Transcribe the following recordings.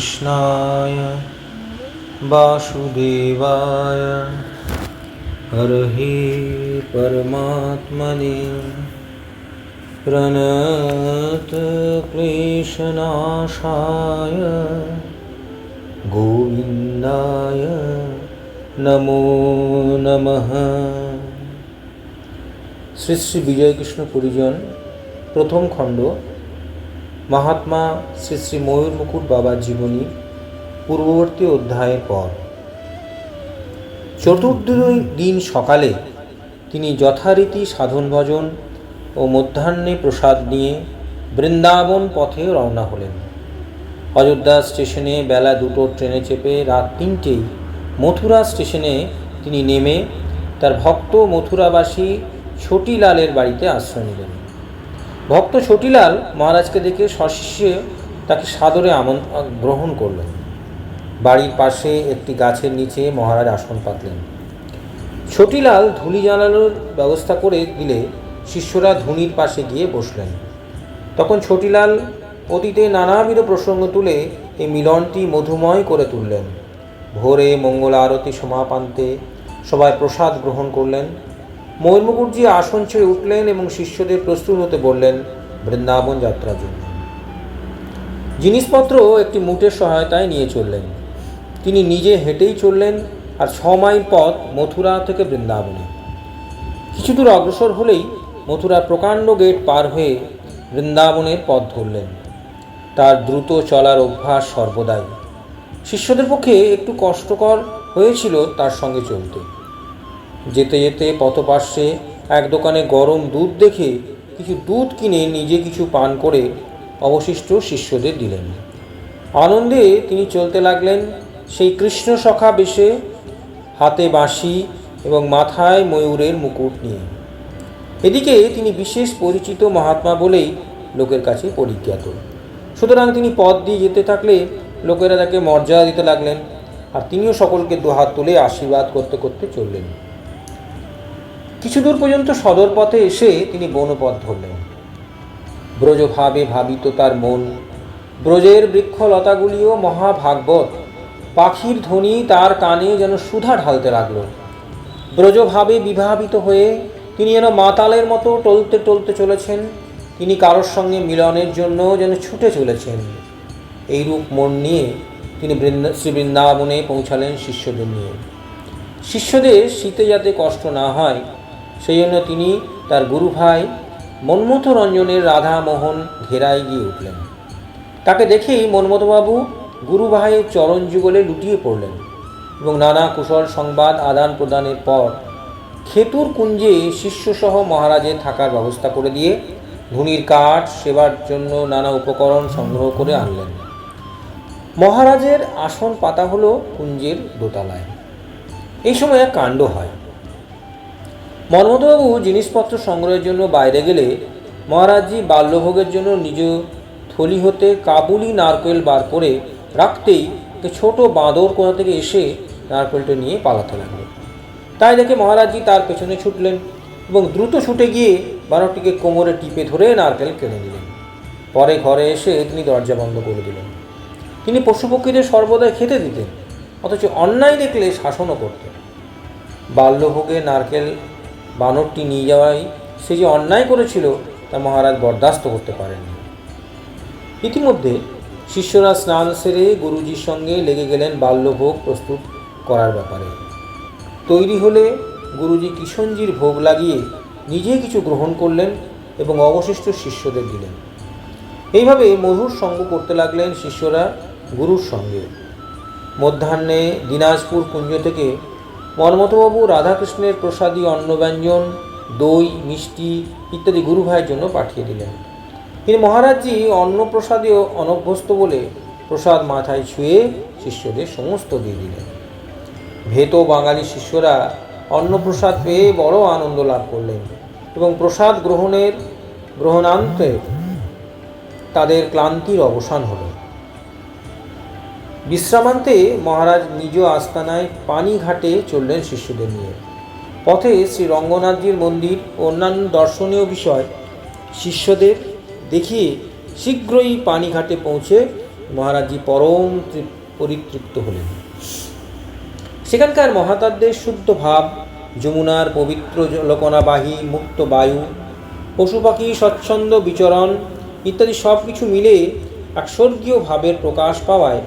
कृष्णाय वासुदेवाय हरहे परमात्मने प्रणतक्लेशनाशाय गोविन्दाय नमो नमः। শ্রী শ্রী বিজয়কৃষ্ণ পরিজন প্রথম খণ্ড মহাত্মা শ্রী শ্রী ময়ূর মুকুট বাবার জীবনী পূর্ববর্তী অধ্যায়ের পর চতুর্থ দিন সকালে তিনি যথারীতি সাধন ভজন ও মধ্যাহ্নে প্রসাদ নিয়ে বৃন্দাবন পথে রওনা হলেন। অযোধ্যা স্টেশনে বেলা 2টোর ট্রেনে চেপে রাত 3টেই মথুরা স্টেশনে তিনি নেমে তার ভক্ত মথুরাবাসী ছোটিলালের বাড়িতে আশ্রয় নিলেন। ভক্ত ছোটিলাল মহারাজকে দেখে সশিষ্যে তাকে সাদরে গ্রহণ করলেন। বাড়ির পাশে একটি গাছের নিচে মহারাজ আসন পাতলেন। ছোটিলাল ধুলি জ্বালানোর ব্যবস্থা করে দিলে শিষ্যরা ধুনির পাশে গিয়ে বসলেন। তখন ছোটিলাল অতীতে নানাবিধ প্রসঙ্গ তুলে এই মিলনটি মধুময় করে তুললেন। ভোরে মঙ্গল আরতি সমাপান্তে সবাই প্রসাদ গ্রহণ করলেন। ময়ূর মুকুটজি আসন ছেড়ে উঠলেন এবং শিষ্যদের প্রস্তুত হতে বললেন বৃন্দাবন যাত্রার জন্য। জিনিসপত্র একটি মুটের সহায়তায় নিয়ে চললেন। তিনি নিজে হেঁটেই চললেন আর 6 মাইল পথ মথুরা থেকে বৃন্দাবনে। কিছু দূর অগ্রসর হলেই মথুরার প্রকাণ্ড গেট পার হয়ে বৃন্দাবনের পথ ধরলেন। তার দ্রুত চলার অভ্যাস সর্বদাই। শিষ্যদের পক্ষে একটু কষ্টকর হয়েছিল তার সঙ্গে চলতে। যেতে যেতে পথপার্শ্বে এক দোকানে গরম দুধ দেখে কিছু দুধ কিনে নিজে কিছু পান করে অবশিষ্ট শিষ্যদের দিলেন। আনন্দে তিনি চলতে লাগলেন সেই কৃষ্ণ সখা বেশে, হাতে বাঁশি এবং মাথায় ময়ূরের মুকুট নিয়ে। এদিকে তিনি বিশেষ পরিচিত মহাত্মা বলেই লোকের কাছে পরিজ্ঞাত। সুতরাং তিনি পথ দিয়ে যেতে থাকলে লোকেরা তাকে মর্যাদা দিতে লাগলেন, আর তিনিও সকলকে দুহাত তুলে আশীর্বাদ করতে করতে চললেন। কিছু দূর পর্যন্ত সদর পথে এসে তিনি বনপথ ধরলেন। ব্রজভাবে ভাবিত তার মন, ব্রজের বৃক্ষলতাগুলিও মহাভাগবত, পাখির ধ্বনি তার কানে যেন সুধা ঢালতে লাগল। ব্রজভাবে বিভাবিত হয়ে তিনি যেন মাতালের মতো টলতে টলতে চলেছেন। তিনি কারোর সঙ্গে মিলনের জন্য যেন ছুটে চলেছেন। এইরূপ মন নিয়ে তিনি শ্রী বৃন্দাবনে পৌঁছালেন শিষ্যদের নিয়ে। শিষ্যদের শীতে যাতে কষ্ট না হয় সেই জন্য তিনি তার গুরু ভাই মন্মথ রঞ্জনের রাধামোহন ঘেরায় গিয়ে উঠলেন। তাকে দেখেই মন্মথবাবু গুরু ভাইয়ের চরণ যুগলে লুটিয়ে পড়লেন এবং নানা কুশল সংবাদ আদান প্রদানের পর খেতুর কুঞ্জে শিষ্যসহ মহারাজের থাকার ব্যবস্থা করে দিয়ে ধুনির কাঠ সেবার জন্য নানা উপকরণ সংগ্রহ করে আনলেন। মহারাজের আসন পাতা হলো কুঞ্জের দোতলায়। এই সময় এক কাণ্ড হয়। মন্মথবাবু জিনিসপত্র সংগ্রহের জন্য বাইরে গেলে মহারাজজি বাল্যভোগের জন্য নিজ থলি হতে কাবুলি নারকেল বার করে রাখতেই ছোট বাঁদর কোথা থেকে এসে নারকেলটা নিয়ে পালাতে লাগলো। তাই দেখে মহারাজজি তার পেছনে ছুটলেন এবং দ্রুত ছুটে গিয়ে বানরটিকে কোমরে টিপে ধরে নারকেল কেড়ে নিলেন। পরে ঘরে এসে তিনি দরজা বন্ধ করে দিলেন। তিনি পশুপক্ষীদের সর্বদাই খেতে দিতেন, অথচ অন্যায় দেখলে শাসনও করতেন। বাল্যভোগে নারকেল বানরটি নিয়ে যাওয়ায় সে যে অন্যায় করেছিল তা মহারাজ বরদাস্ত করতে পারেননি। ইতিমধ্যে শিষ্যরা স্নান সেরে গুরুজির সঙ্গে লেগে গেলেন বাল্যভোগ প্রস্তুত করার ব্যাপারে। তৈরি হলে গুরুজি কিষণজির ভোগ লাগিয়ে নিজে কিছু গ্রহণ করলেন এবং অবশিষ্ট শিষ্যদের দিলেন। এইভাবে মধুর সঙ্গ করতে লাগলেন শিষ্যরা গুরুর সঙ্গে। মধ্যাহ্নে দিনাজপুর কুঞ্জ থেকে মন্মথবাবু রাধাকৃষ্ণের প্রসাদী অন্নব্যঞ্জন, দই, মিষ্টি ইত্যাদি গুরু ভাইয়ের জন্য পাঠিয়ে দিলেন। তিনি মহারাজজি অন্নপ্রসাদেও অনভ্যস্ত বলে প্রসাদ মাথায় ছুঁয়ে শিষ্যদের সমস্ত দিয়ে দিলেন। ভেতো বাঙালি শিষ্যরা অন্নপ্রসাদ পেয়ে বড় আনন্দ লাভ করলেন এবং প্রসাদ গ্রহণান্তে তাদের ক্লান্তির অবসান হল। বিশ্রামান্তে মহারাজ নিজ আস্তানায় পানিঘাটে চললেন শিষ্যদের নিয়ে। পথে শ্রী রঙ্গনাথজির মন্দির ও অন্যান্য দর্শনীয় বিষয় শিষ্যদের দেখিয়ে শীঘ্রই পানিঘাটে পৌঁছে মহারাজজি পরম পরিতৃপ্ত হলেন। সেখানকার মহাতাদের শুদ্ধ ভাব, যমুনার পবিত্র জলকণাবাহী মুক্ত বায়ু, পশু পাখি স্বচ্ছন্দ বিচরণ ইত্যাদি সব কিছু মিলে এক স্বর্গীয় ভাবের প্রকাশ পাওয়ায়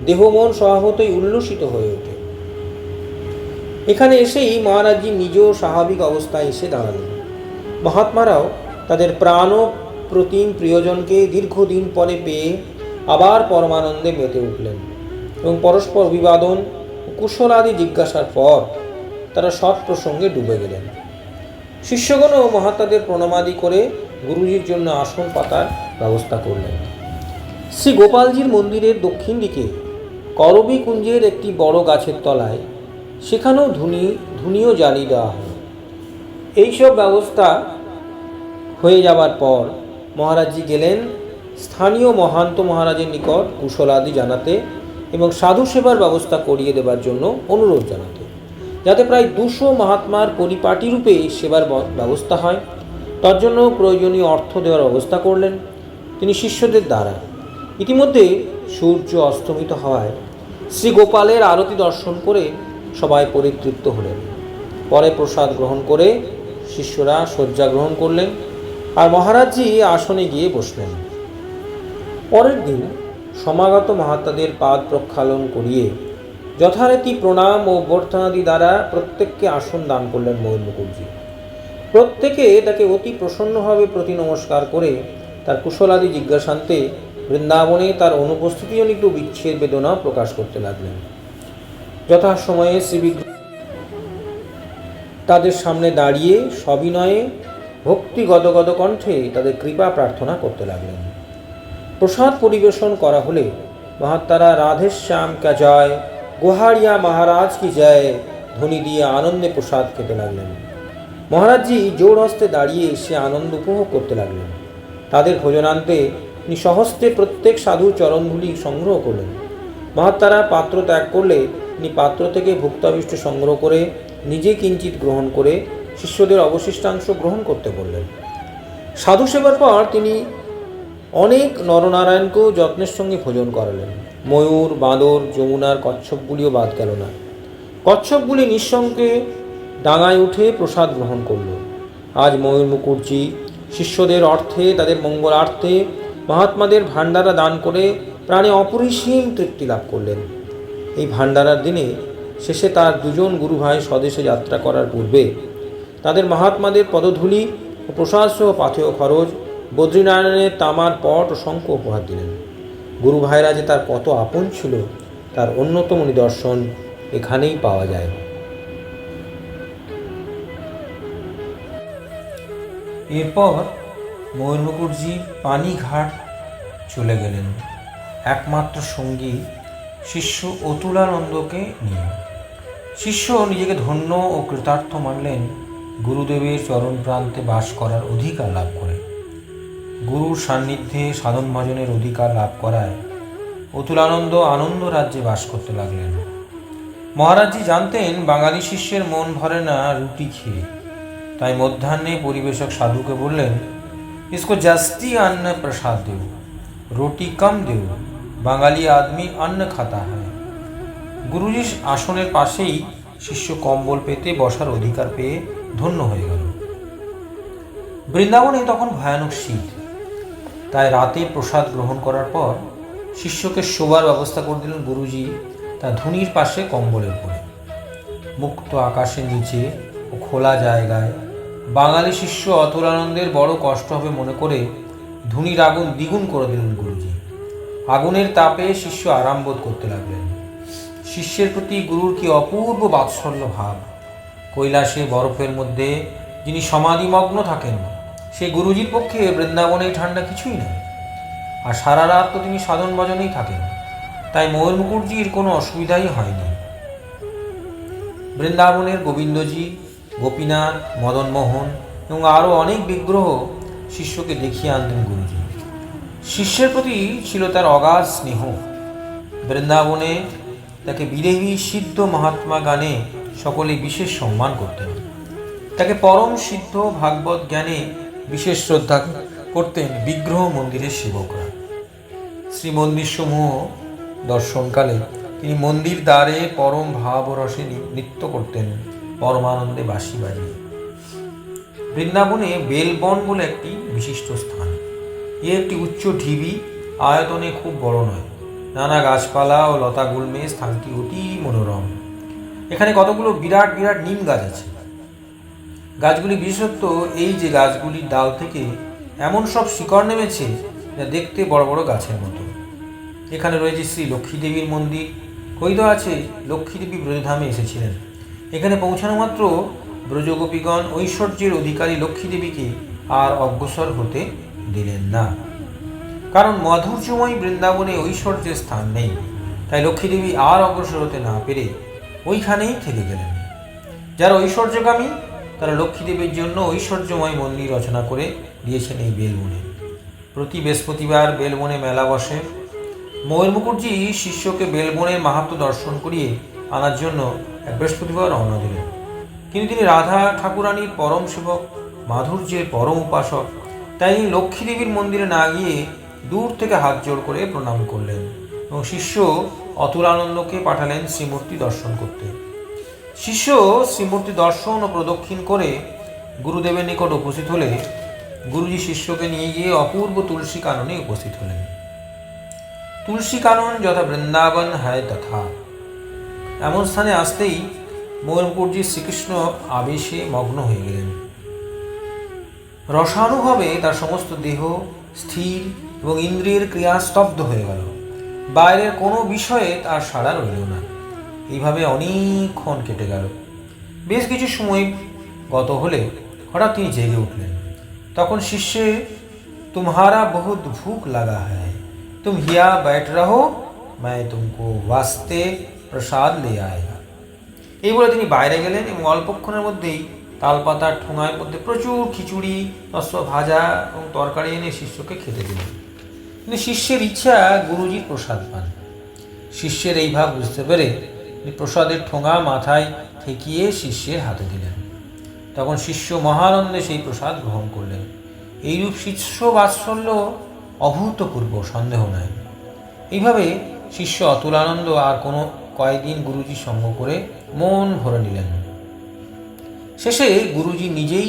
দেহ মন স্বভাবতই উল্লসিত হয়ে ওঠে। এখানে এসেই মহারাজজি নিজ স্বাভাবিক অবস্থায় এসে দাঁড়ালেন। মহাত্মারাও তাদের প্রাণ প্রতিম প্রিয়জনকে দীর্ঘদিন পরে পেয়ে আবার পরমানন্দে মেতে উঠলেন এবং পরস্পর অভিবাদন ও কুশলাদি জিজ্ঞাসার পর তারা সৎ প্রসঙ্গে ডুবে গেলেন। শিষ্যগণও মহাত্মাদের প্রণামাদি করে গুরুজির জন্য আসন পাতার ব্যবস্থা করলেন। শ্রী গোপালজির মন্দিরের দক্ষিণ দিকে করবী কুঞ্জের একটি বড় গাছের তলায় সেখানেও ধুনিও জ্বালিয়ে দেওয়া হয়। এইসব ব্যবস্থা হয়ে যাবার পর মহারাজজি গেলেন স্থানীয় মহান্ত মহারাজের নিকট কুশলাদি জানাতে এবং সাধু সেবার ব্যবস্থা করিয়ে দেবার জন্য অনুরোধ জানাতে, যাতে প্রায় 200 মহাত্মার পরিপাটিরূপে সেবার ব্যবস্থা হয়। তার জন্য প্রয়োজনীয় অর্থ দেওয়ার ব্যবস্থা করলেন তিনি শিষ্যদের দ্বারা। ইতিমধ্যে সূর্য অস্তমিত হওয়ায় শ্রী গোপালের আরতি দর্শন করে সবাই পরিতৃপ্ত হলেন। পরে প্রসাদ গ্রহণ করে শিষ্যরা শয্যা গ্রহণ করলেন আর মহারাজজি আসনে গিয়ে বসলেন। পরের দিন সমাগত মহাত্মাদের পাদ প্রক্ষালন করিয়ে যথারীতি প্রণাম ও অভ্যর্থনাদি দ্বারা প্রত্যেককে আসন দান করলেন ময়ূর মুকুটজি। প্রত্যেকে তাকে অতি প্রসন্নভাবে প্রতি নমস্কার করে তার কুশলাদি জিজ্ঞাসান্তে বৃন্দাবনে তার অনুপস্থিতিজনিত বিচ্ছেদ বেদনা প্রকাশ করতে লাগলেন। যথাসময়ে শ্রীবিগ্রহ তাদের সামনে দাঁড়িয়ে সবিনয়ে ভক্তি গদগদ কণ্ঠে তাদের কৃপা প্রার্থনা করতে লাগলেন। প্রসাদ পরিবেশন করা হলে মহাত্মারা রাধেশ্যাম কা জয়, গোহারিয়া মহারাজ কি জয় ধ্বনি দিয়ে আনন্দে প্রসাদ খেতে লাগলেন। মহারাজজি জোর হস্তে দাঁড়িয়ে সে আনন্দ উপভোগ করতে লাগলেন। তাদের ভোজনান্তে তিনি সহস্তে প্রত্যেক সাধুর চরণধূলি সংগ্রহ করলেন। মহাত্মারা পাত্র ত্যাগ করলে তিনি পাত্র থেকে ভুক্তাবিষ্ট সংগ্রহ করে নিজে কিঞ্চিত গ্রহণ করে শিষ্যদের অবশিষ্টাংশ গ্রহণ করতে বললেন। সাধু সেবার পর তিনি অনেক নরনারায়ণকেও যত্নের সঙ্গে ভোজন করালেন। ময়ূর, বাঁদর, যমুনার কচ্ছপগুলিও বাদ গেল না। কচ্ছপগুলি নিঃসঙ্গে ডাঙায় উঠে প্রসাদ গ্রহণ করল। আজ ময়ূর মুকুটজি শিষ্যদের অর্থে, তাদের মঙ্গলার্থে মহাত্মাদের ভাণ্ডারা দান করে প্রাণে অপরিসীম তৃপ্তি লাভ করলেন। এই ভাণ্ডারার দিনে শেষে তার 2 গুরু ভাই স্বদেশে যাত্রা করার পূর্বে তাদের মহাত্মাদের পদধূলি ও প্রসাদসহ পাথেয় খরচ, বদ্রীনারায়ণের তামার পট ও শঙ্খ উপহার দিলেন। গুরু ভাইরা যে তার কত আপন ছিল তার অন্যতম নিদর্শন এখানেই পাওয়া যায়। এরপর ময়ূর মুকুটজি পানিঘাট চলে গেলেন একমাত্র সঙ্গী শিষ্য অতুলানন্দকে নিয়ে। শিষ্য নিজেকে ধন্য ও কৃতার্থ মানলেন গুরুদেবের চরণ প্রান্তে বাস করার অধিকার লাভ করে। গুরুর সান্নিধ্যে সাধন ভজনের অধিকার লাভ করায় অতুলানন্দ আনন্দ রাজ্যে বাস করতে লাগলেন। মহারাজজি জানতেন বাঙালি শিষ্যের মন ভরে না রুটি খেয়ে, তাই মধ্যাহ্নে পরিবেশক সাধুকে বললেন, इसको जस्ती अन्न प्रसाद दो, रोटी कम दो, বাঙালি আদমি অন্ন খাতা হয়। গুরুজির আসনের পাশেই শিষ্য কম্বল পেতে বসার অধিকার পেয়ে ধন্য হয়ে গেল। বৃন্দাবনে তখন ভয়ানক শীত, তাই রাতে প্রসাদ গ্রহণ করার পর শিষ্যকে শোবার ব্যবস্থা করে দিলেন গুরুজি তার ধুনির পাশে কম্বলের উপরে। মুক্ত আকাশের নিচে ও খোলা জায়গায় বাঙালি শিষ্য অতুলানন্দের বড় কষ্ট হবে মনে করে ধুনির আগুন দ্বিগুণ করে দিলেন গুরুজি। আগুনের তাপে শিষ্য আরাম বোধ করতে লাগলেন। শিষ্যের প্রতি গুরুর কি অপূর্ব বাৎসল্য ভাব! কৈলাসে বরফের মধ্যে যিনি সমাধিমগ্ন থাকেন সে গুরুজির পক্ষে বৃন্দাবনের ঠান্ডা কিছুই নয়। আর সারা রাত তো তিনি সাধন ভজনেই থাকেন, তাই ময়ূর মুকুটজির কোনো অসুবিধাই হয়নি। বৃন্দাবনের গোবিন্দজি, গোপীনাথ, মদনমোহন এবং আরও অনেক বিগ্রহ শিষ্যকে দেখিয়ে আনতেন গুরুজি। শিষ্যের প্রতি ছিল তার অগাধ স্নেহ। বৃন্দাবনে তাকে বিদেহী সিদ্ধ মহাত্মা গানে সকলে বিশেষ সম্মান করতেন। তাকে পরম সিদ্ধ ভাগবত জ্ঞানে বিশেষ শ্রদ্ধা করতেন বিগ্রহ মন্দিরের সেবকরা। শ্রীমন্দিরসমূহ দর্শনকালে তিনি মন্দির দ্বারে পরম ভাব ও রসে নৃত্য করতেন, পরমানন্দে বাঁশি বাজিয়ে। বৃন্দাবনে বেলবন বলে একটি বিশিষ্ট স্থান। এ একটি উচ্চ ঢিবি, আয়তনে খুব বড় নয়। নানা গাছপালা ও লতা গুল্মে স্থানটি অতি মনোরম। এখানে কতগুলো বিরাট বিরাট নিম গাছ আছে। গাছগুলি বিশেষত্ব এই যে গাছগুলির ডাল থেকে এমন সব শিকড় নেমেছে যা দেখতে বড় বড় গাছের মতো। এখানে রয়েছে শ্রী লক্ষ্মী দেবীর মন্দির। কৈদ আছে লক্ষ্মী দেবী ব্রজধামে এসেছিলেন। এখানে পৌঁছানো মাত্র ব্রজগোপীগণ ঐশ্বর্যের অধিকারী লক্ষ্মী দেবীকে আর অগ্রসর হতে দিলেন না, কারণ মাধুর্যময় বৃন্দাবনে ঐশ্বর্যের স্থান নেই। তাই লক্ষ্মী দেবী আর অগ্রসর হতে না পেরে ওইখানেই থেকে গেলেন। যারা ঐশ্বর্যগামী তারা লক্ষ্মী দেবীর জন্য ঐশ্বর্যময় মন্দির রচনা করে দিয়েছেন এই বেলবনে। প্রতি বৃহস্পতিবার বেলবনে মেলা বসে। ময়ূর মুকুটজি শিষ্যকে বেলবনের মাহাত্ম্য দর্শন করিয়ে আনার জন্য এক বৃহস্পতিবার রওনা দিলেন। কিন্তু তিনি রাধা ঠাকুরানীর পরম সেবক, মাধুর্যের পরম উপাসক। তাই তিনি লক্ষ্মী দেবীর মন্দিরে না গিয়ে দূর থেকে হাত জোড় করে প্রণাম করলেন এবং শিষ্য অতুলানন্দকে পাঠালেন শ্রীমূর্তি দর্শন করতে। শিষ্য শ্রীমূর্তি দর্শন ও প্রদক্ষিণ করে গুরুদেবের নিকট উপস্থিত হলে গুরুজি শিষ্যকে নিয়ে গিয়ে অপূর্ব তুলসী কাননে উপস্থিত হলেন। তুলসী কানন যথা বৃন্দাবন হয় তথা। এমন স্থানে আসতেই ময়ূর মুকুটজি শ্রীকৃষ্ণ আবেশে মগ্ন হয়ে গেলেন। রসানুভবে তার সমস্ত দেহ স্থির এবং ইন্দ্রিয়ের ক্রিয়া স্তব্ধ হয়ে গেল। বাইরের কোনো বিষয়ে তার সাড়া রইল না। এইভাবে অনেকক্ষণ কেটে গেল। বেশ কিছু সময় গত হলে হঠাৎ তিনি জেগে উঠলেন। তখন শিষ্যে, तुम्हारा बहुत भूख लगा है, तुम हिया बैठ रहो, मैं तुमको वास्ते प्रसाद ले आया। এই বলে তিনি বাইরে গেলেন এবং অল্পক্ষণের মধ্যেই তালপাতার ঠোঙার মধ্যে প্রচুর খিচুড়ি, শস্য ভাজা এবং তরকারি এনে শিষ্যকে খেতে দিলেন। কিন্তু শিষ্যের ইচ্ছা গুরুজির প্রসাদ পান। শিষ্যের এই ভাব বুঝতে পেরে তিনি প্রসাদের ঠোঙা মাথায় ঠেকিয়ে শিষ্যের হাতে দিলেন। তখন শিষ্য মহানন্দে সেই প্রসাদ গ্রহণ করলেন। এইরূপ শিষ্য বাৎসল্য অভূতপূর্ব, সন্দেহ নাই। এইভাবে শিষ্য অতুলানন্দ আর কোনো কয়েকদিন গুরুজি সঙ্গ করে মন ভরে নিলেন। শেষে গুরুজি নিজেই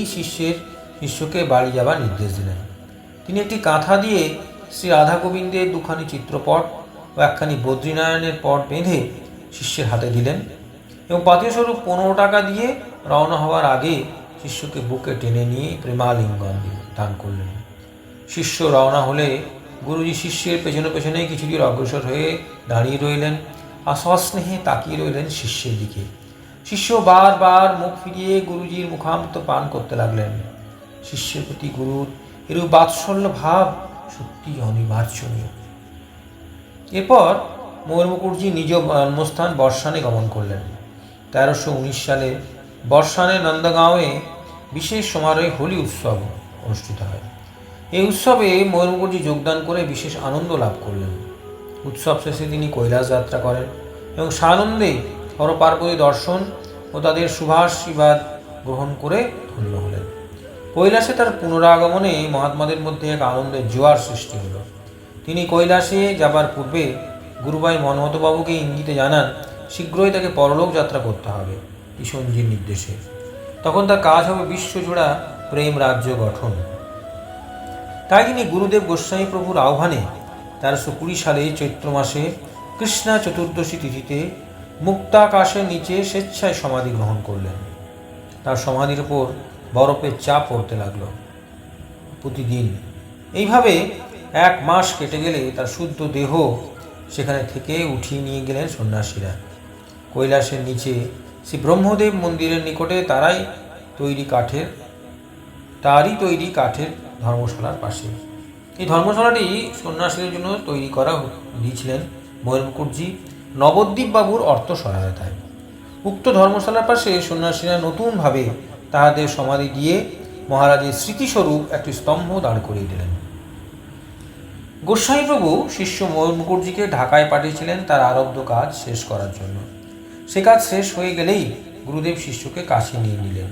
শিষ্যকে বাড়ি যাবার নির্দেশ দিলেন। তিনি একটি কাঁথা দিয়ে শ্রী রাধা গোবিন্দের দুখানি চিত্রপট ও একখানি বদ্রীনারায়ণের পট বেঁধে শিষ্যের হাতে দিলেন এবং পাথেয়স্বরূপ 15 টাকা দিয়ে রওনা হওয়ার আগে শিষ্যকে বুকে টেনে নিয়ে প্রেমালিঙ্গন দান করলেন। শিষ্য রওনা হলে গুরুজি শিষ্যের পেছনে পেছনে কিছু দূর অগ্রসর হয়ে দাঁড়িয়ে রইলেন আর সস্নেহে তাকিয়ে রইলেন শিষ্যের দিকে। শিষ্য বারবার মুখ ফিরিয়ে গুরুজির মুখামৃত পান করতে লাগলেন। শিষ্যের প্রতি গুরুর এরূপ বাৎসল্য ভাব সত্যি অনিবার্যনীয়। এরপর ময়ূর মুকুটজি নিজ জন্মস্থান বর্ষানে গমন করলেন। 1319 সালে বর্ষানে নন্দগাঁওয়ে বিশেষ সমারোহে হোলি উৎসব অনুষ্ঠিত হয়। এই উৎসবে ময়ূর মুকুটজি যোগদান করে বিশেষ আনন্দ লাভ করলেন। উৎসব শেষে তিনি কৈলাস যাত্রা করেন এবং সানন্দে হরপার্বতী দর্শন ও তাদের শুভাশীর্বাদ গ্রহণ করে ধন্য হলেন। কৈলাসে তার পুনরাগমনে মহাত্মাদের মধ্যে এক আনন্দের জোয়ার সৃষ্টি হল। তিনি কৈলাসে যাবার পূর্বে গুরুভাই মন্মথবাবুকে ইঙ্গিতে জানান শীঘ্রই তাকে পরলোক যাত্রা করতে হবে কিশনজির নির্দেশে। তখন তার কাজ হবে বিশ্বজোড়া প্রেম রাজ্য গঠন। তাই তিনি গুরুদেব গোস্বামী প্রভুর আহ্বানে 1320 সালে চৈত্র মাসে কৃষ্ণা চতুর্দশী তিথিতে মুক্তাকাশের নিচে স্বেচ্ছায় সমাধি গ্রহণ করলেন। তার সমাধির উপর বরফের চাপ পড়তে লাগলো প্রতিদিন। এইভাবে 1 মাস কেটে গেলে তার শুদ্ধ দেহ সেখানে থেকে উঠিয়ে নিয়ে গেলেন সন্ন্যাসীরা। কৈলাসের নিচে শ্রী ব্রহ্মদেব মন্দিরের নিকটে তারই তৈরি কাঠের ধর্মশালার পাশে। এই ধর্মশালাটি সন্ন্যাসীদের জন্য তৈরি করা দিয়েছিলেন ময়ূর মুকুটজি নবদ্বীপ বাবুর অর্থ সহায়তায়। উক্ত ধর্মশালার পাশে সন্ন্যাসীরা নতুনভাবে তাহাদের সমাধি দিয়ে মহারাজের স্মৃতিস্বরূপ একটি স্তম্ভ দাঁড় করিয়ে দিলেন। গোস্বামী প্রভু শিষ্য ময়ূর মুকুটজিকে ঢাকায় পাঠিয়েছিলেন তার আরব্ধ কাজ শেষ করার জন্য। সে কাজ শেষ হয়ে গেলেই গুরুদেব শিষ্যকে কাছে নিয়ে নিলেন।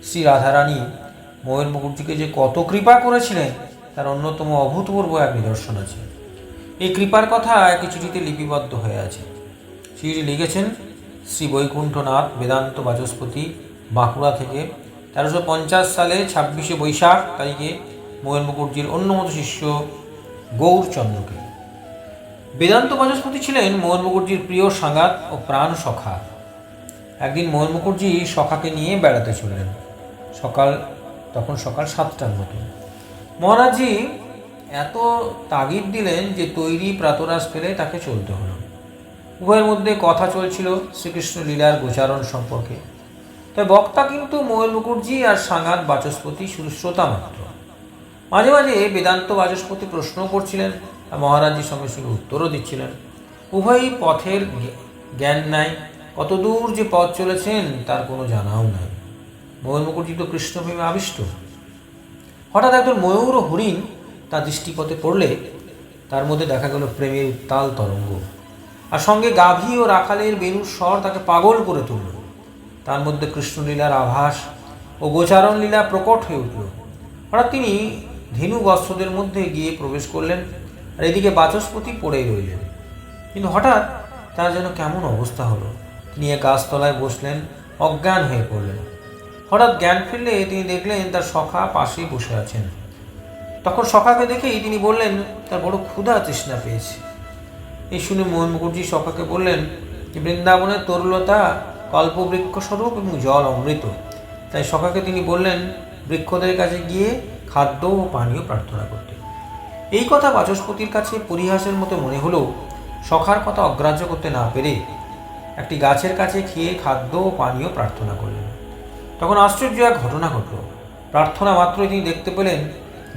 শ্রী রাধারানী ময়ূর মুকুটজিকে যে কত কৃপা করেছিলেন তার অন্যতম অভূতপূর্ব এক নিদর্শন আছে। এই কৃপার কথা একটি চিঠিতে লিপিবদ্ধ হয়ে আছে। চিঠি লিখেছেন শ্রী বৈকুণ্ঠনাথ বেদান্ত বাচস্পতি, বাঁকুড়া থেকে 1350 সালে 26শে বৈশাখ তারিখে মোহন মুখার্জির অন্যতম শিষ্য গৌরচন্দ্রকে। বেদান্ত বাচস্পতি ছিলেন মোহন মুখার্জির প্রিয় সাঙ্গাত ও প্রাণ সখা। একদিন মোহন মুখার্জি সখাকে নিয়ে বেড়াতে চললেন। তখন সকাল 7টার মতো। মহারাজজি এত তাগিদ দিলেন যে তৈরি প্রাতরাশ ফেলে তাকে চলতে হলো। উভয়ের মধ্যে কথা চলছিল শ্রীকৃষ্ণ লীলার গোচারণ সম্পর্কে। তবে বক্তা কিন্তু মোহন মুখার্জি আর সাঙ্গাত বাচস্পতি শুধু শ্রোতা মাত্র। মাঝে মাঝে বেদান্ত বাচস্পতি প্রশ্নও করছিলেন আর মহারাজজির সঙ্গে সঙ্গে উত্তরও দিচ্ছিলেন। উভয়ই পথের জ্ঞান নাই, কত দূর যে পথ চলেছেন তার কোনো জানাও নাই। মোহন মুখার্জি তো কৃষ্ণপ্রেমে আবিষ্ট। হঠাৎ একজন ময়ূর ও হরিণ তার দৃষ্টিপথে পড়লে তার মধ্যে দেখা গেল প্রেমের উত্তাল তরঙ্গ, আর সঙ্গে গাভী ও রাখালের বেণুর স্বর তাকে পাগল করে তুলল। তার মধ্যে কৃষ্ণলীলার আভাস ও গোচারণ লীলা প্রকট হয়ে উঠল। হঠাৎ তিনি ধেনু বস্ত্রদের মধ্যে গিয়ে প্রবেশ করলেন, আর এদিকে বাচস্পতি পড়েই রইলেন। কিন্তু হঠাৎ তার যেন কেমন অবস্থা হলো। তিনি এক গাছতলায় বসলেন, অজ্ঞান হয়ে পড়লেন। হঠাৎ জ্ঞান ফিরলে তিনি দেখলেন তার সখা পাশেই বসে আছেন। তখন সখাকে দেখেই তিনি বললেন তার বড় ক্ষুধা তৃষ্ণা পেয়েছে। এই শুনে মোহন মুখার্জি সখাকে বললেন যে বৃন্দাবনের তরুলতা কল্পবৃক্ষ স্বরূপ এবং জল অমৃত। তাই সখাকে তিনি বললেন বৃক্ষদের কাছে গিয়ে খাদ্য ও পানীয় প্রার্থনা করতে। এই কথা বাচস্পতির কাছে পরিহাসের মতো মনে হলেও সখার কথা অগ্রাহ্য করতে না পেরে একটি গাছের কাছে খেয়ে খাদ্য ও পানীয় প্রার্থনা করলেন। তখন আশ্চর্য এক ঘটনা ঘটল। প্রার্থনা মাত্রই তিনি দেখতে পেলেন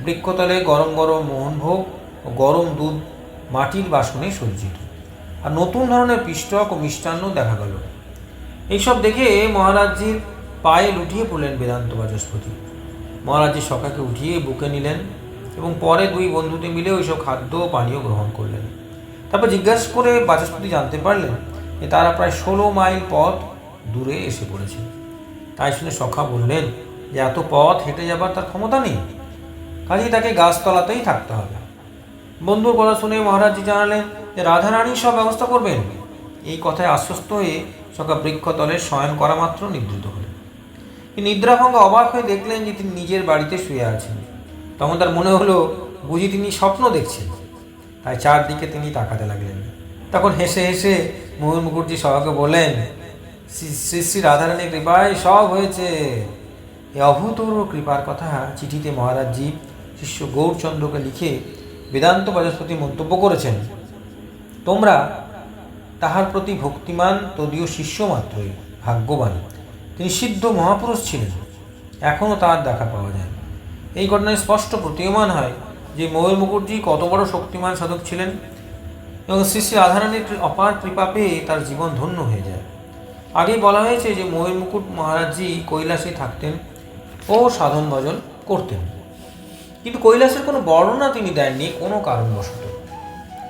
বৃক্ষতলে গরম গরম মোহনভোগ ও গরম দুধ মাটির বাসনে সজ্জিত, আর নতুন ধরনের পিষ্টক ও মিষ্টান্ন দেখা গেল। এইসব দেখে মহারাজজির পায়ে লুটিয়ে পড়লেন বেদান্ত বাচস্পতি। মহারাজজি সখাকে উঠিয়ে বুকে নিলেন এবং পরে দুই বন্ধুতে মিলে ওইসব খাদ্য ও পানীয় গ্রহণ করলেন। তারপর জিজ্ঞাসা করে বাচস্পতি জানতে পারলেন যে তারা প্রায় 16 মাইল পথ দূরে এসে পড়েছে। তাই শুনে সখা বললেন যে এত পথ হেঁটে যাবার তার ক্ষমতা নেই, কাজেই তাকে গাছতলাতেই থাকতে হবে। বন্ধুর কথা শুনে মহারাজজি জানালেন যে রাধারানী সব ব্যবস্থা করবেন। এই কথায় আশ্বস্ত হয়ে সখা বৃক্ষতলে শয়ন করা মাত্র নিদ্রিত হলেন। নিদ্রাভঙ্গে অবাক হয়ে দেখলেন যে তিনি নিজের বাড়িতে শুয়ে আছেন। তখন তার মনে হলো বুঝি তিনি স্বপ্ন দেখছেন। তাই চারদিকে তিনি তাকাতে লাগলেন। তখন হেসে হেসে মোহন মুখার্জি সবাইকে বললেন শ্রী শ্রী রাধারানীর কৃপায় সব হয়েছে। এই অভূতপূর্ব কৃপার কথা চিঠিতে মহারাজজি শিষ্য গৌরচন্দ্রকে লিখে বেদান্ত বাচস্পতি মন্তব্য করেছেন, তোমরা তাহার প্রতি ভক্তিমান তদীয় শিষ্য মাত্রই ভাগ্যবান। তিনি সিদ্ধ মহাপুরুষ ছিলেন, এখনও তার দেখা পাওয়া যায়। এই ঘটনায় স্পষ্ট প্রতীয়মান হয় যে মোহন মুখার্জি কত বড় শক্তিমান সাধক ছিলেন এবং শ্রী শ্রী রাধারানীর অপার কৃপা পেয়ে তার জীবন ধন্য হয়ে যায়। আগেই বলা হয়েছে যে মোহন মুকুট মহারাজজি কৈলাসে থাকতেন ও সাধন ভজন করতেন, কিন্তু কৈলাসের কোনো বর্ণনা তিনি দেননি কোনো কারণবশত।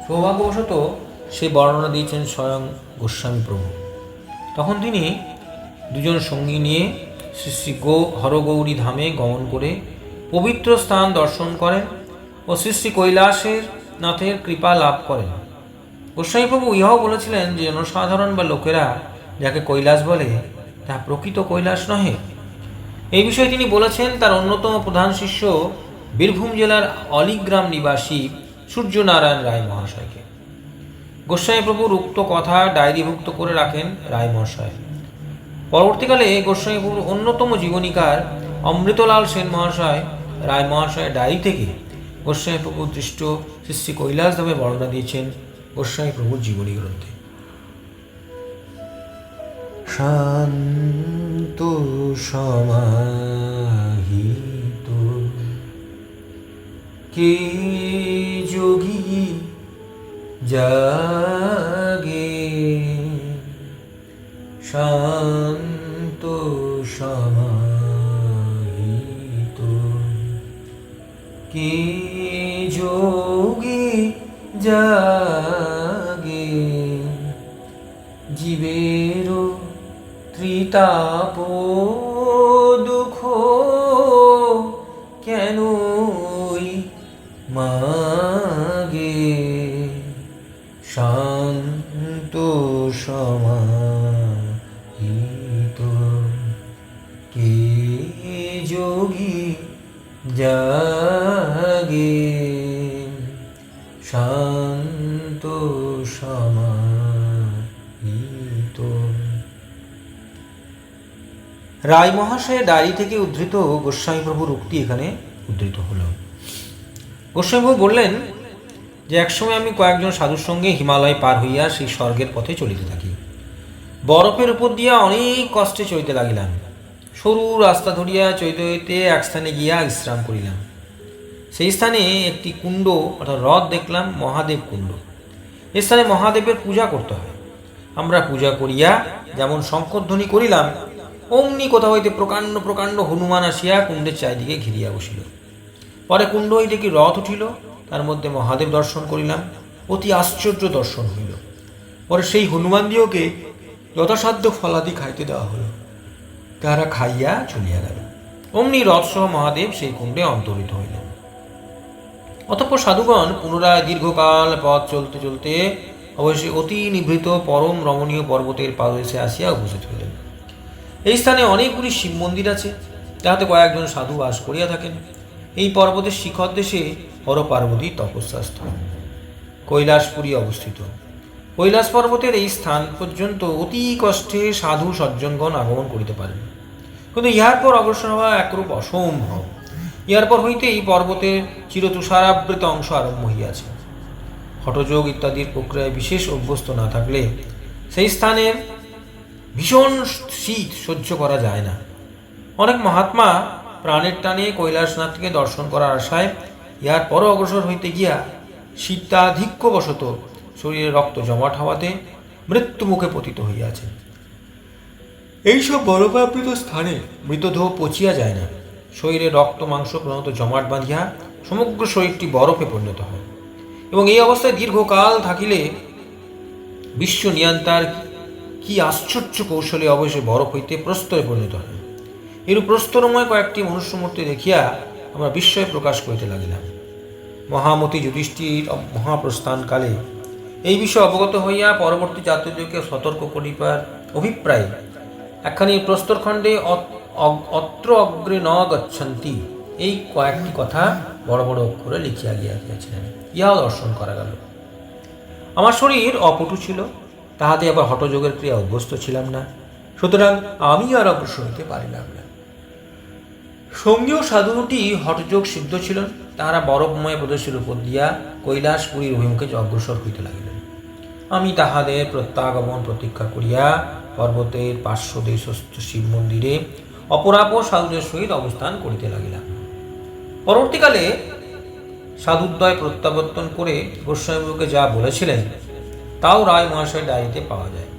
সৌভাগ্যবশত সেই বর্ণনা দিয়েছেন স্বয়ং গোস্বামী প্রভু। তখন তিনি দুজন সঙ্গী নিয়ে শ্রী শ্রী হরগৌরী ধামে গমন করে পবিত্র স্থান দর্শন করেন ও শ্রী শ্রী কৈলাসের নাথের কৃপা লাভ করেন। গোস্বামী প্রভু ইহাও বলেছিলেন যে জনসাধারণ বা লোকেরা যাকে কৈলাস বলে তা প্রকৃত কৈলাস নহে। এই বিষয়ে তিনি বলেছেন তার অন্যতম প্রধান শিষ্য বীরভূম জেলার অলিগ্রাম নিবাসী সূর্যনারায়ণ রায় মহাশয়কে। গোস্বামী প্রভুর উক্ত কথা ডায়েরিভুক্ত করে রাখেন রায় মহাশয়। পরবর্তীকালে গোস্বামী প্রভুর অন্যতম জীবনীকার অমৃতলাল সেন মহাশয় রায় মহাশয়ের ডায়েরি থেকে গোস্বামী প্রভুর দৃষ্ট শ্রী শ্রী কৈলাস ধামে বর্ণনা দিয়েছেন গোস্বামী প্রভুর জীবনী গ্রন্থে। শান্ত সমাহিত কে যোগী জাগে, শান্ত সমাহিত কে যোগী জাগে, জীবেরও ত্রিতাপ দুঃখ কেনই মাগে। শান্ত সমাহিত, কে যোগী জাগে, শান্ত সমাহিত। রায় মহাশয়ের ডায়েরি থেকে উদ্ধৃত গোস্বামী প্রভুর উক্তি এখানে উদ্ধৃত হল। গোস্বামী প্রভু বললেন যে একসময় আমি কয়েকজন সাধুর সঙ্গে হিমালয় পার হইয়া সেই স্বর্গের পথে চলিতে থাকি। বরফের উপর দিয়া অনেক কষ্টে চলিতে লাগিলাম। সরু রাস্তা ধরিয়া চলিতে হইতে এক স্থানে গিয়া বিশ্রাম করিলাম। সেই স্থানে একটি কুণ্ড অর্থাৎ হ্রদ দেখলাম, মহাদেব কুণ্ড। এ স্থানে মহাদেবের পূজা করতে হয়। আমরা পূজা করিয়া যেমন শঙ্খধ্বনি করিলাম, অমনি কোথা হইতে প্রকাণ্ড প্রকাণ্ড হনুমান আসিয়া কুণ্ডের চারিদিকে ঘিরিয়া বসিল। পরে কুণ্ড হইতে একটি রথ উঠিল, তার মধ্যে মহাদেব দর্শন করিলাম। অতি আশ্চর্য দর্শন হইল। পরে সেই হনুমানদিওকে যথাসাধ্য ফলাদি খাইতে দেওয়া হল। তাহারা খাইয়া চলিয়া গেল। অমনি রথসহ মহাদেব সেই কুণ্ডে অন্তর্হিত হইলেন। অতঃপর সাধুগণ পুনরায় দীর্ঘকাল পথ চলতে চলতে অবশ্যই অতি নিভৃত পরম রমণীয় পর্বতের পাদদেশে আসিয়া উপস্থিত হইলেন। এই স্থানে অনেকগুলি শিব মন্দির আছে, যাহাতে কয়েকজন সাধু বাস করিয়া থাকেন। এই পর্বতের শিখর দেশে হর পার্বতী তপস্যা স্থান কৈলাসপুরী অবস্থিত। কৈলাস পর্বতের এই স্থান পর্যন্ত অতি কষ্টে সাধু সজ্জনগণ আগমন করিতে পারেন, কিন্তু ইহার পর অগ্রসর হওয়া একরূপ অসম্ভব। ইহার পর হইতে এই পর্বতের চিরতুষারাবৃত অংশ আরম্ভ হইয়াছে। হঠযোগ ইত্যাদির প্রক্রিয়ায় বিশেষ অভ্যস্ত না থাকলে সেই স্থানের ভীষণ শীত সহ্য করা যায় না। অনেক মহাত্মা প্রাণের টানে কৈলাসনাথকে দর্শন করার আশায় ইহার পরও অগ্রসর হইতে গিয়া শীতাধিক্যবশত শরীরে রক্ত জমাট হওয়াতে মৃত্যুমুখে পতিত হইয়াছে। এইসব বরফাবৃত স্থানে মৃতদেহ পচিয়া যায় না। শরীরে রক্ত মাংস প্রণত জমাট বাঁধিয়া সমগ্র শরীরটি বরফে পরিণত হয়, এবং এই অবস্থায় দীর্ঘকাল থাকিলে বিশ্ব নিয়ন্তার কি আশ্চর্য কৌশলে অবশ্যই বরফ হইতে প্রস্তরে পরিণত হয়। এরূপ প্রস্তরময় কয়েকটি মনুষ্যমূর্তি দেখিয়া আমরা বিস্ময় প্রকাশ করিতে লাগিলাম। মহামতি যুধিষ্ঠির মহাপ্রস্থানকালে এই বিষয়ে অবগত হইয়া পরবর্তী যাত্রীদেরকে সতর্ক করিবার অভিপ্রায়ে একখানি প্রস্তরখণ্ডে অত্র অগ্রে ন গচ্ছন্তি এই কয়েকটি কথা বড় বড় অক্ষরে লিখিয়া গিয়াছিলেন। ইহাও দর্শন করা গেল। আমার শরীর অপটু ছিল, তাহাতে আবার হঠযোগের ক্রিয়া অভ্যস্ত ছিলাম না, সুতরাং আমি আর অগ্রসর হইতে পারিলাম না। সঙ্গীয় সাধু দুটি হঠযোগ সিদ্ধ ছিলেন। তাহারা বরফময় প্রদেশের উপর দিয়া কৈলাসপুরীর অভিমুখে অগ্রসর হইতে লাগিলেন। আমি তাহাদের প্রত্যাগমন প্রতীক্ষা করিয়া পর্বতের পার্শ্বদেশস্থ শিব মন্দিরে অপরাপর সাধুদের সহিত অবস্থান করিতে লাগিলাম। পরবর্তীকালে সাধুদ্বয় প্রত্যাবর্তন করে গোস্বামীকে যা বলেছিলেন তাও রায় মহাশয়ের ডায়েরিতে পাওয়া যায়।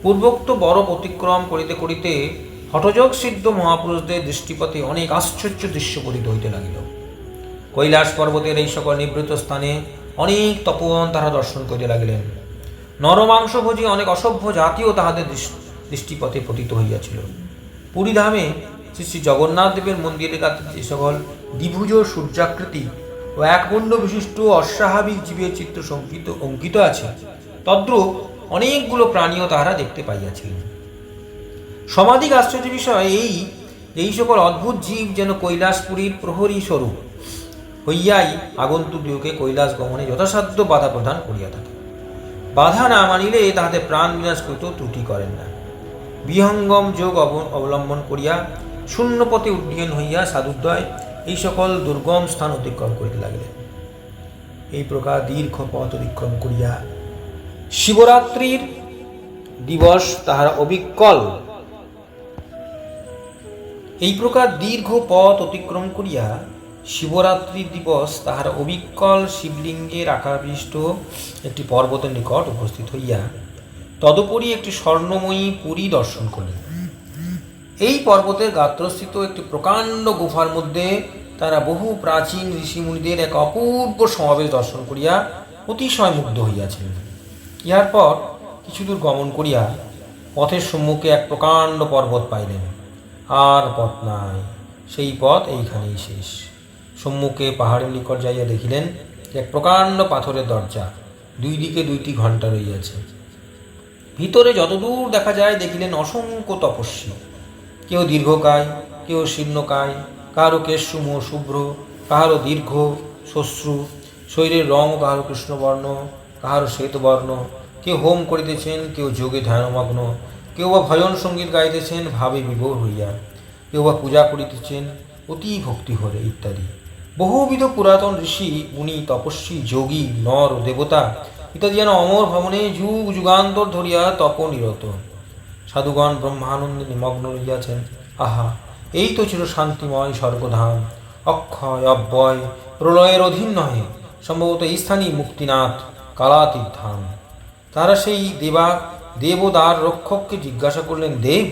পূর্বোক্ত বরফ অতিক্রম করিতে করিতে হঠযোগ সিদ্ধ মহাপুরুষদের দৃষ্টিপথে অনেক আশ্চর্য দৃশ্য পতিত হইতে লাগিল। কৈলাস পর্বতের এই সকল নিভৃত স্থানে অনেক তপোবন তাহারা দর্শন করিতে লাগিলেন। নরমাংসভোজী অনেক অসভ্য জাতিও তাহাদের দৃষ্টিপথে পতিত হইয়াছিল। পুরীধামে শ্রী শ্রী জগন্নাথ দেবের মন্দিরের কাছে যে সকল দ্বিভুজ সূর্যাকৃতি ও একমুণ্ড বিশিষ্ট অস্বাভাবিক জীবের চিত্র অঙ্কিত আছে, তদ্রূপ অনেকগুলো প্রাণীও তাহারা দেখতে পাইয়াছিলেন। সমাধিক আশ্চর্য বিষয় এই সকল অদ্ভুত জীব যেন কৈলাসপুরীর প্রহরী স্বরূপ হইয়াই আগন্তুকদিগকে কৈলাস গমনে যথাসাধ্য বাধা প্রদান করিয়া থাকে। বাধা না মানিলে তাহাদের প্রাণ বিনাশ করিতেও ত্রুটি করেন না। বিহঙ্গম যোগ অবলম্বন করিয়া শূন্যপথে উড্ডীয়ন হইয়া সাধুদ্বয় এই সকল দুর্গম স্থান অতিক্রম করিতে লাগিলেন। এই প্রকার দীর্ঘ পথ অতিক্রম করিয়া শিবরাত্রির দিবস তাহারা অবিকল শিবরাত্রি দিবস তাহারা অবিকল শিবলিঙ্গের আকার বিশিষ্ট একটি পর্বতের নিকট উপস্থিত হইয়া তদুপরি একটি স্বর্ণময়ী পুরী দর্শন করলেন। এই পর্বতের গাত্রস্থিত একটি প্রকাণ্ড গুফার মধ্যে তারা বহু প্রাচীন ঋষিমুনিদের এক অপূর্ব সমাবেশ দর্শন করিয়া অতিশয় মুগ্ধ হইয়াছিলেন। ইহার পর কিছু দূর গমন করিয়া পথের সম্মুখে এক প্রকাণ্ড পর্বত পাইলেন। আর পথ নাই, সেই পথ এইখানেই শেষ। সম্মুখে পাহাড়ের নিকট যাইয়া দেখিলেন এক প্রকাণ্ড পাথরের দরজা, দুই দিকে 2টি ঘণ্টা রইয়াছে। ভিতরে যতদূর দেখা যায় দেখিলেন অসংখ্য তপস্বী, কেউ দীর্ঘকায়, কেউ শীর্ণকায়, কাহারও কেশ শুভ্র, কাহারও দীর্ঘ শ্মশ্রু, শরীরের রঙও কাহারও কৃষ্ণবর্ণ, কাহারও শ্বেতবর্ণ, কেউ হোম করিতেছেন, কেউ যোগে ধ্যানমগ্ন, কেউ বা ভজন সঙ্গীত গাইতেছেন ভাবে বিভোর হইয়া, কেউ বা পূজা করিতেছেন অতি ভক্তি হরে ইত্যাদি। বহুবিধ পুরাতন ঋষি মুনি তপস্বী যোগী নর দেবতা ইত্যাদি যেন অমর ভবনে যুগ যুগান্তর ধরিয়া তপনিরত। সাধুগণ ব্রহ্মানন্দে নিমগ্ন রইয়াছেন। আহা, এই তো চির শান্তিময় স্বর্গধাম, অক্ষয় অব্যয় প্রলয়ের অধীন নহে, সম্ভবত এই স্থানই মুক্তিনাথ কালাতীত ধাম। তারা সেই দেবদার রক্ষককে জিজ্ঞাসা করলেন, দেব,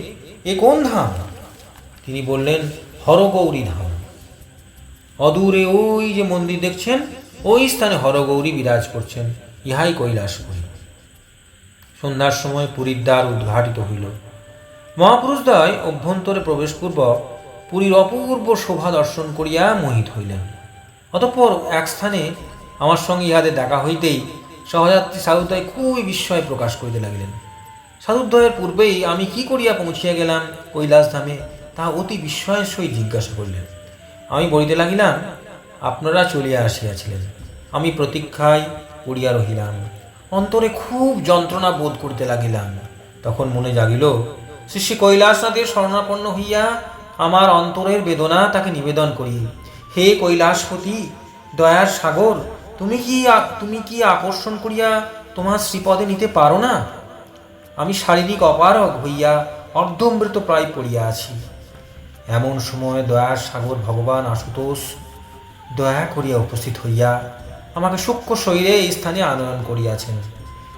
এ কোন ধাম? তিনি বললেন, হরগৌরী ধাম। অদূরে ওই যে মন্দির দেখছেন, ওই স্থানে হরগৌরী বিরাজ করছেন, ইহাই কৈলাসপুরী। সন্ধ্যার সময় পুরীর দ্বার উদ্ঘাটিত হইল। মহাপুরুষদ্বয় অভ্যন্তরে প্রবেশপূর্বক পুরীর অপূর্ব শোভা দর্শন করিয়া মোহিত হইলেন। অতঃপর এক স্থানে আমার সঙ্গে ইহাদের দেখা হইতেই সহযাত্রী সাধুদ্বয় খুবই বিস্ময় প্রকাশ করিতে লাগিলেন। সাধুদ্বয়ের পূর্বেই আমি কি করিয়া পৌঁছিয়া গেলাম কৈলাস ধামে, তাহা অতি বিস্ময়ের সহিত জিজ্ঞাসা করিলেন। আমি বলিতে লাগিলাম, আপনারা চলিয়া আসিয়াছিলেন। আমি প্রতীক্ষায় পড়িয়া রহিলাম, অন্তরে খুব যন্ত্রণা বোধ করিতে লাগিলাম। তখন মনে জাগিল, শ্রী শ্রী কৈলাসনাথের শরণাপন্ন হইয়া আমার অন্তরের বেদনা তাকে নিবেদন করি। হে কৈলাসপতি, দয়ার সাগর, তুমি কি আকর্ষণ করিয়া তোমার শ্রীপদে নিতে পারো না? আমি শারীরিক অপারগ হইয়া অর্ধমৃত প্রায় পড়িয়া আছি। এমন সময় দয়ার সাগর ভগবান আশুতোষ দয়া করিয়া উপস্থিত হইয়া আমাকে সূক্ষ্ম শরীরে এই স্থানে আনয়ন করিয়াছেন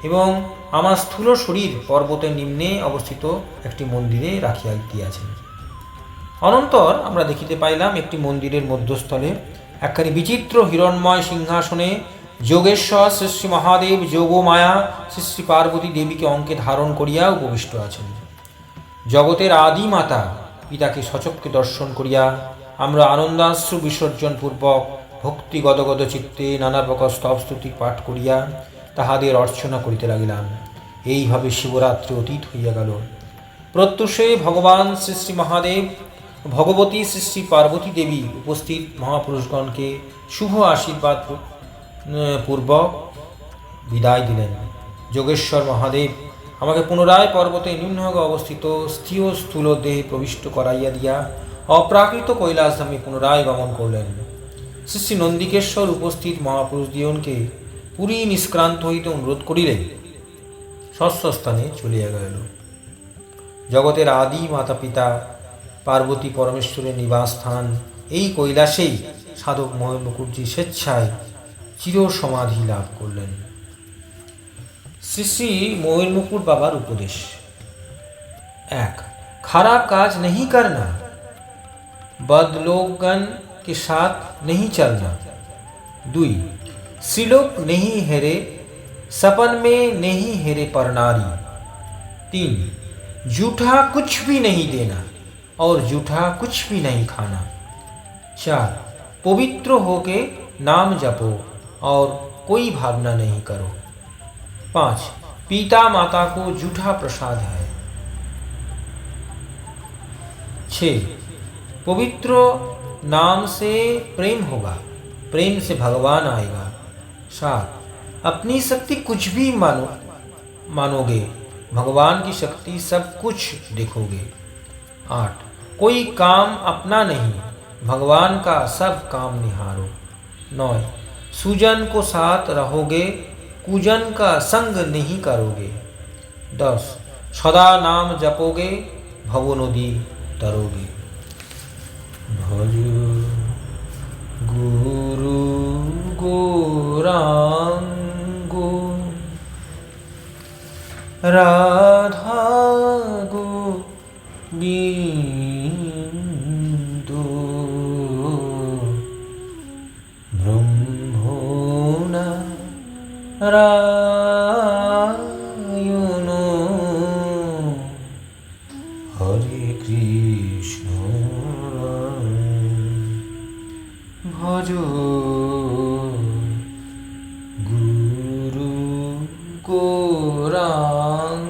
এবং আমার স্থূল শরীর পর্বতের নিম্নে অবস্থিত একটি মন্দিরে রাখিয়া দিয়াছেন। অনন্তর আমরা দেখিতে পাইলাম একটি মন্দিরের মধ্যস্থলে একখানি বিচিত্র হিরণ্ময় সিংহাসনে যোগেশ্বর শ্রী শ্রী মহাদেব যোগমায়া শ্রী শ্রী পার্বতী দেবীকে অঙ্কে ধারণ করিয়া উপবিষ্ট আছেন। জগতের আদি মাতা পিতাকে সচক্ষে দর্শন করিয়া আমরা আনন্দাশ্রু বিসর্জন পূর্বক ভক্তি গদগদ চিত্তে নানা প্রকার স্তবস্তুতি পাঠ করিয়া তাহাদের অর্চনা করিতে লাগিলাম। এইভাবে শিবরাত্রি অতীত হইয়া গেল। প্রত্যুষে ভগবান শ্রী শ্রী মহাদেব ভগবতী শ্রী শ্রী পার্বতী দেবী উপস্থিত মহাপুরুষগণকে শুভ আশীর্বাদ পূর্বক বিদায় দিলেন। যোগেশ্বর মহাদেব আমাকে পুনরায় পর্বতে নিম্নভাগে অবস্থিত স্থির স্থূল দেহে প্রবিষ্ট করাইয়া দিয়া অপ্রাকৃত কৈলাসধামে পুনরায় গমন করলেন। শ্রী শ্রী নন্দিকেশ্বর উপস্থিত মহাপুরুষদিগণকে পুরী নিষ্ক্রান্ত হইতে অনুরোধ করিলেন। স্বস্থানে চলিয়া গেল। জগতের আদি মাতা পিতা পার্বতী পরমেশ্বরের নিবাস স্থান এই কৈলাসেই সাধক মহেন্দ্র মুকুটজি স্বেচ্ছায় চির সমাধি লাভ করলেন। শ্রী শ্রী মহেন্দ্র মুকুট বাবার উপদেশ। 1. खराब काज नहीं करना, बदलोगन के साथ नहीं चलना। 2. श्रीलोक नहीं हेरे, सपन में नहीं हेरे पर नारी। 3. जूठा कुछ भी नहीं देना और जूठा कुछ भी नहीं खाना। 4. पवित्र होके नाम जपो और कोई भावना नहीं करो। 5. पिता माता को जूठा प्रसाद है। 6. पवित्र नाम से प्रेम होगा, प्रेम से भगवान आएगा। 7. अपनी शक्ति कुछ भी मानोगे, भगवान की शक्ति सब कुछ देखोगे। 8. कोई काम अपना नहीं, भगवान का सब काम निहारो। 9. सुजन को साथ रहोगे, कुजन का संग नहीं करोगे। 10. सदा नाम जपोगे, भव नदी तरोगे। भज गुरु गौरांगो राधा गोविंदो ब्रह्मणा रायनो हरे कृष्ण भजो गुरु গৌরাঙ্গ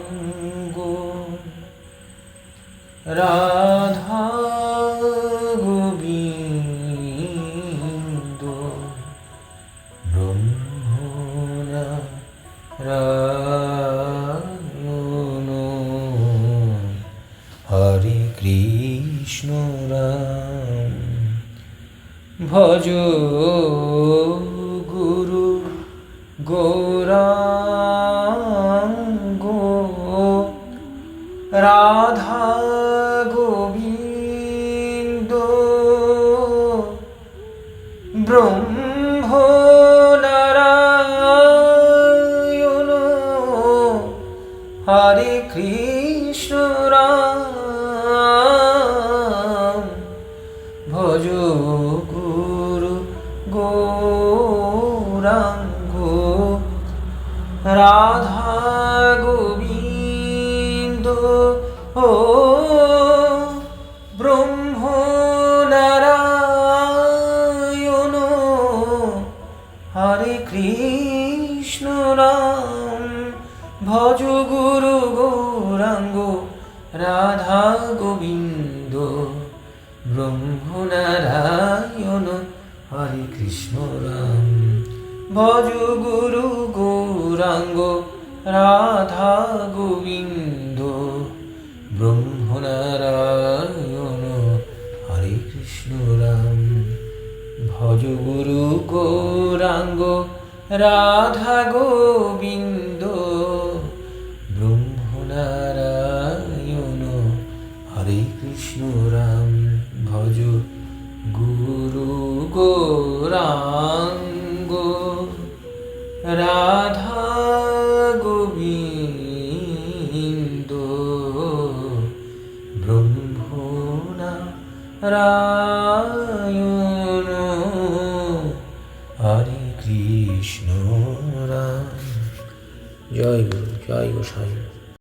রাধা গোবিন্দ ব্রহ্মনারায়ণ হরে কৃষ্ণ রাম ভজ গুরু গৌরাঙ্গ রাধা গোবিন্দ ব্রহ্মনারায়ণ হরে কৃষ্ণ রাম ভজ গুরু গৌরাঙ্গ রাধা গোবিন্দ ও ব্রহ্মনারায়ণ হরে কৃষ্ণ রাম ভজ গুরু গৌরাঙ্গ রাধা গোবিন্দ ব্রহ্মনারায়ণ হরে কৃষ্ণ রাম ভজ গুরু গৌরাঙ্গ রাধা গোবিন্দ ব্রহ্মনারায়ণ হরে কৃষ্ণ রাম ভজ গুরু গৌরাঙ্গ রাধা গোবিন্দ ব্রহ্মনারায়ণ হরে কৃষ্ণ রাম ভজ গুরু গৌরাঙ্গ রাধা গোবিন্দ ব্রহ্মনারায়ণ হরে কৃষ্ণ রাম। জয় গুরু, জয় গোসাই।